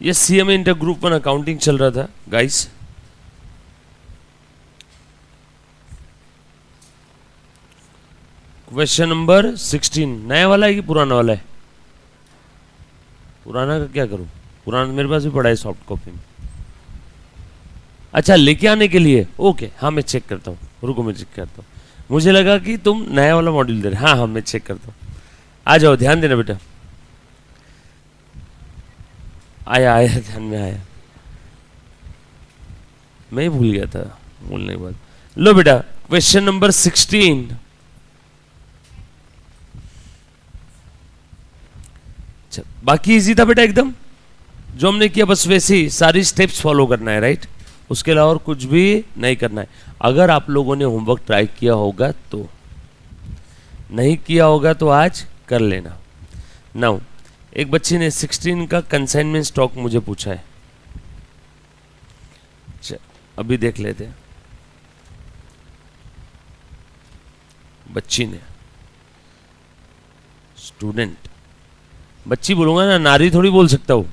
ये CMA inter group 1 accounting चल रहा था गाइस। क्वेश्चन नंबर 16 नया वाला है कि पुराना वाला है? पुराना का क्या करूं, पुराना मेरे पास भी पड़ा है सॉफ्ट कॉपी में। अच्छा लेके आने के लिए, ओके हाँ मैं चेक करता हूँ, रुको मैं चेक करता हूँ। मुझे लगा कि तुम नया वाला मॉड्यूल दे रहे। हाँ हाँ मैं चेक करता हूँ, आ जाओ, ध्यान देना बेटा। आया आया, ध्यान में आया, मैं ही भूल गया था बोलने के बाद। लो बेटा क्वेश्चन नंबर 16। बाकी इजी था बेटा एकदम, जो हमने किया बस वैसे ही सारी स्टेप्स फॉलो करना है, राइट? उसके अलावा और कुछ भी नहीं करना है। अगर आप लोगों ने होमवर्क ट्राई किया होगा तो, नहीं किया होगा तो आज कर लेना। नाउ एक बच्ची ने 16 का कंसाइनमेंट स्टॉक मुझे पूछा है, अभी देख लेते हैं। बच्ची ने, स्टूडेंट, बच्ची बोलूंगा ना, नारी थोड़ी बोल सकता हूं,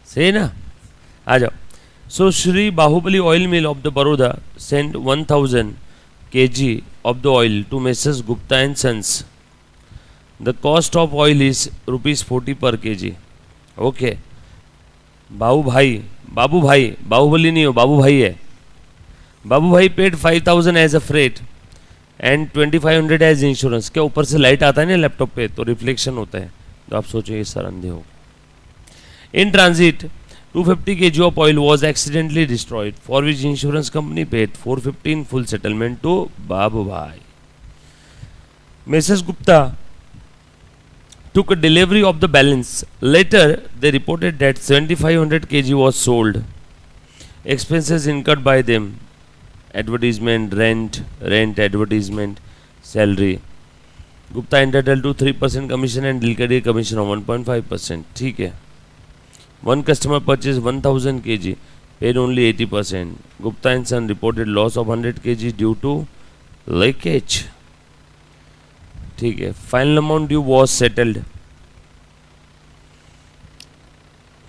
सही ना? आ जाओ। So Shri Bahubali oil mill of the Baroda send 1000 kg of the oil to Messrs Gupta and Sons. The cost of oil is ₹40 per kg. Okay. Babu Bhai, Baahubali नहीं हो, बाबू भाई है। Babu Bhai paid 5000 as a freight and 2500 as insurance. क्या ऊपर से लाइट आता है ना laptop पे तो रिफ्लेक्शन होता है, तो आप सोचो ये सर अंधे हो। In transit 250 kg of oil was accidentally destroyed, for which insurance company paid 450 in full settlement to Babu Bhai. Mrs. Gupta took a delivery of the balance. Later, they reported that 7500 kg was sold. Expenses incurred by them: advertisement, rent, advertisement, salary. Gupta entitled to 3% commission and Dilkadi commission of 1.5%. ठीक है। One customer purchased 1000 kg, paid only 80%. Gupta and Son reported loss of 100 kg due to leakage. ठीक है। Final amount due was settled.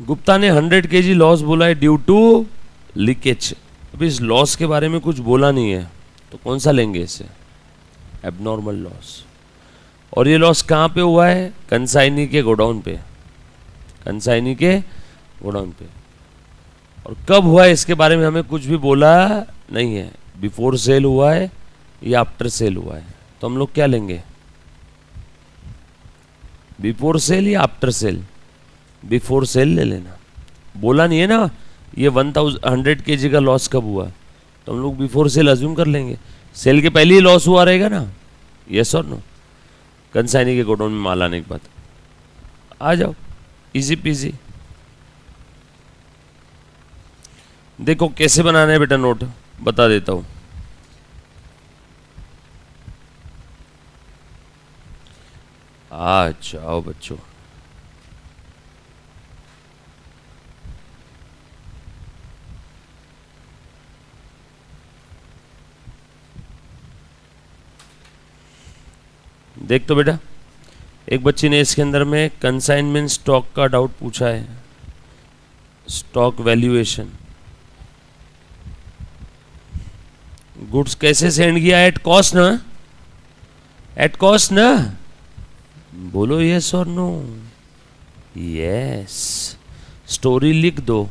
Gupta ने 100 kg loss बोला है due to leakage. अभी इस loss के बारे में कुछ बोला नहीं है, तो कौन सा लेंगे इसे? Abnormal loss. और ये लॉस कहाँ पे हुआ है? कंसाइनी के गोडाउन पे, कंसाइनी के गोडाउन पे। और कब हुआ है इसके बारे में हमें कुछ भी बोला नहीं है। बिफोर सेल हुआ है या आफ्टर सेल हुआ है, तो हम लोग क्या लेंगे? बिफोर सेल या आफ्टर सेल? बिफोर सेल ले लेना। बोला नहीं है ना ये 100 kg का लॉस कब हुआ, तो हम लोग बिफोर सेल अज्यूम कर लेंगे। सेल के पहले ही लॉस हुआ रहेगा ना, यस और नो? कंसाइनी के गोडाउन में माल आने के बाद। आ जाओ, इजी पीजी। देखो कैसे बनाना है बेटा, नोट बता देता हूं। आ जाओ बच्चों, देख तो बेटा, एक बच्ची ने इसके अंदर में कंसाइनमेंट स्टॉक का डाउट पूछा है, स्टॉक वैल्यूएशन। गुड्स कैसे सेंड किया? एट कॉस्ट ना, एट कॉस्ट ना, बोलो यस और नो? यस। स्टोरी लिख दो,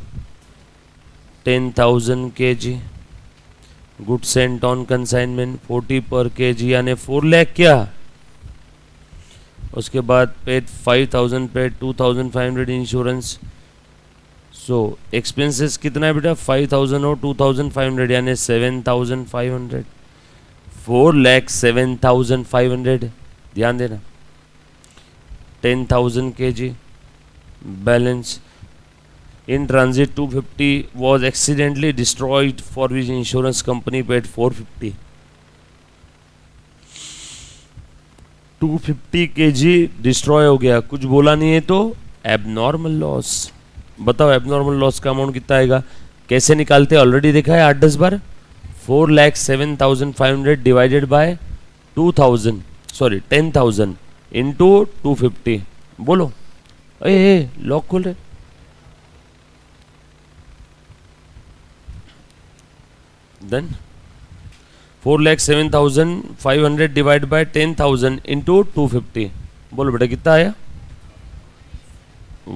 10,000 kg good Saint on consignment 40 पर kg यानी 4 लाख क्या। उसके बाद पेड 5000, पेड 2500 इंश्योरेंस। सो एक्सपेंसेस कितना है बेटा? 5000 और 2500 यानी 7500। 4,07,500। ध्यान देना, 10,000 kg balance. In transit 250 was accidentally destroyed, for which insurance company paid 450। 250 kg destroy हो गया, कुछ बोला नहीं है तो एबनॉर्मल लॉस। बताओ एबनॉर्मल लॉस का अमाउंट कितना आएगा? कैसे निकालते हैं ऑलरेडी देखा है 8-10 बार। 4,07,500 डिवाइडेड बाय 2000, सॉरी 10,000 इंटू 250। बोलो ए लॉक खोल रहे, देन 4,07,500 डिवाइड बाय 10,000 इंटू 250, बोलो बेटा कितना आया?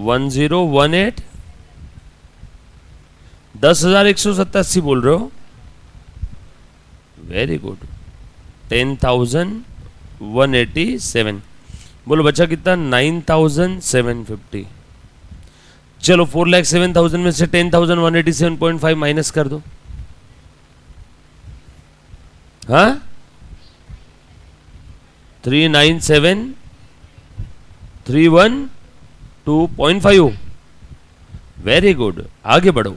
1018, 10,187 बोल रहे हो, वेरी गुड। 10,187, बोलो बच्चा कितना? 9,750। चलो 4,07,000 में से 10,187.5 माइनस कर दो। हाँ 397,312.5, वेरी गुड। आगे बढ़ो।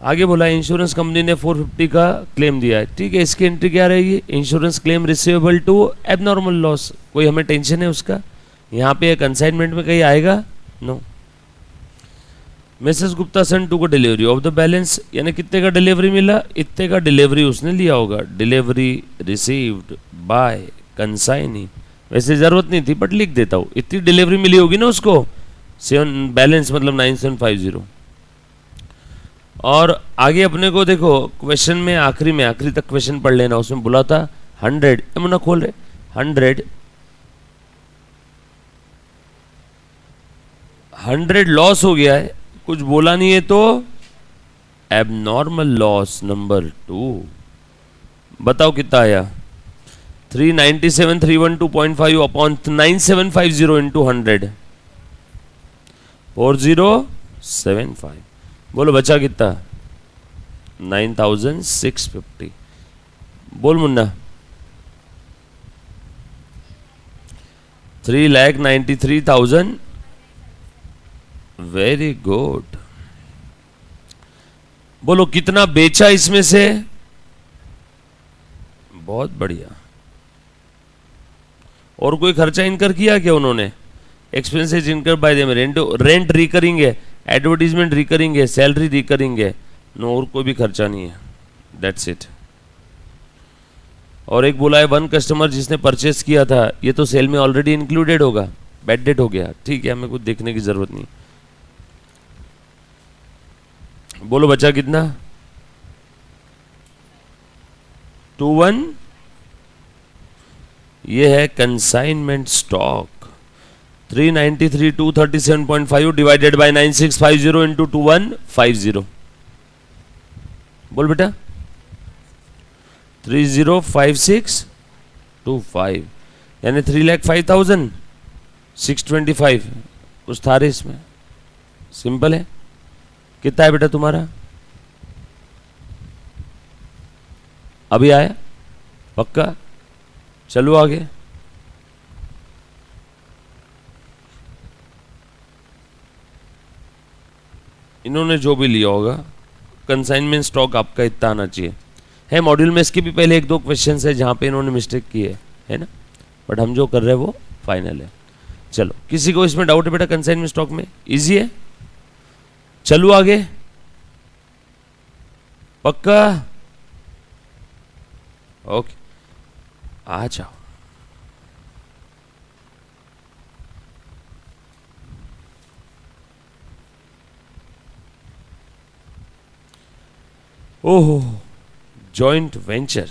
आगे बोला इंश्योरेंस कंपनी ने 450 का क्लेम दिया है, ठीक है। इसकी एंट्री क्या रहेगी? Insurance claim receivable to abnormal loss. कोई हमें टेंशन है उसका? यहाँ पे कंसाइनमेंट में कहीं आएगा? No. Mrs Gupta son to को डिलीवरी ऑफ द बैलेंस, यानी कितने का डिलीवरी मिला? इतने का डिलीवरी उसने लिया होगा। डिलीवरी रिसीव्ड बाय कंसाइनी, वैसे जरूरत नहीं थी बट लिख देता हूँ, इतनी डिलीवरी मिली होगी ना उसको। बैलेंस मतलब 9750। और आगे अपने को देखो क्वेश्चन में आखिरी तक क्वेश्चन पढ़ लेना। उसमें बोला था 100, मुन्ना खोल रहे 100 लॉस हो गया है, कुछ बोला नहीं है तो एबनॉर्मल लॉस नंबर 2। बताओ कितना आया? 397,312.5 अपॉन 9750 इंटू 100, 4075। बोलो बचा कितना? 9,650। बोल मुन्ना। 3,93,000, very good. बोलो कितना बेचा इसमें से? बहुत बढ़िया। और कोई खर्चा इनकर किया क्या उन्होंने? एक्सपेंसेस इनकर बाय देम, रेंट रिकरिंग है, एडवर्टीजमेंट रिकरिंग है, सैलरी रिकरिंग है। नो, और कोई भी खर्चा नहीं है, दैट्स इट। और एक बोला है 1 कस्टमर जिसने परचेस किया था, ये तो सेल में ऑलरेडी इंक्लूडेड होगा, बैड डेट हो गया, ठीक है, हमें कुछ देखने की जरूरत नहीं। बोलो बचा कितना? 21, ये है consignment stock. 393,237.5 divided by 9650 into 2150। बोल बेटा 305625, यानी 3,05,625। कुछ था रे इसमें, सिंपल है। कितना है बेटा तुम्हारा? अभी आया? पक्का? चलो आगे। इन्होंने जो भी लिया होगा, कंसाइनमेंट स्टॉक आपका इतना आना चाहिए। है मॉड्यूल में इसके भी पहले 1-2 क्वेश्चन है जहां पे इन्होंने मिस्टेक की है ना, बट हम जो कर रहे हैं वो फाइनल है। चलो, किसी को इसमें डाउट है बेटा? कंसाइनमेंट स्टॉक में इजी है। चलो आगे। पक्का? ओके, आ जाओ। ओहो, जॉइंट वेंचर।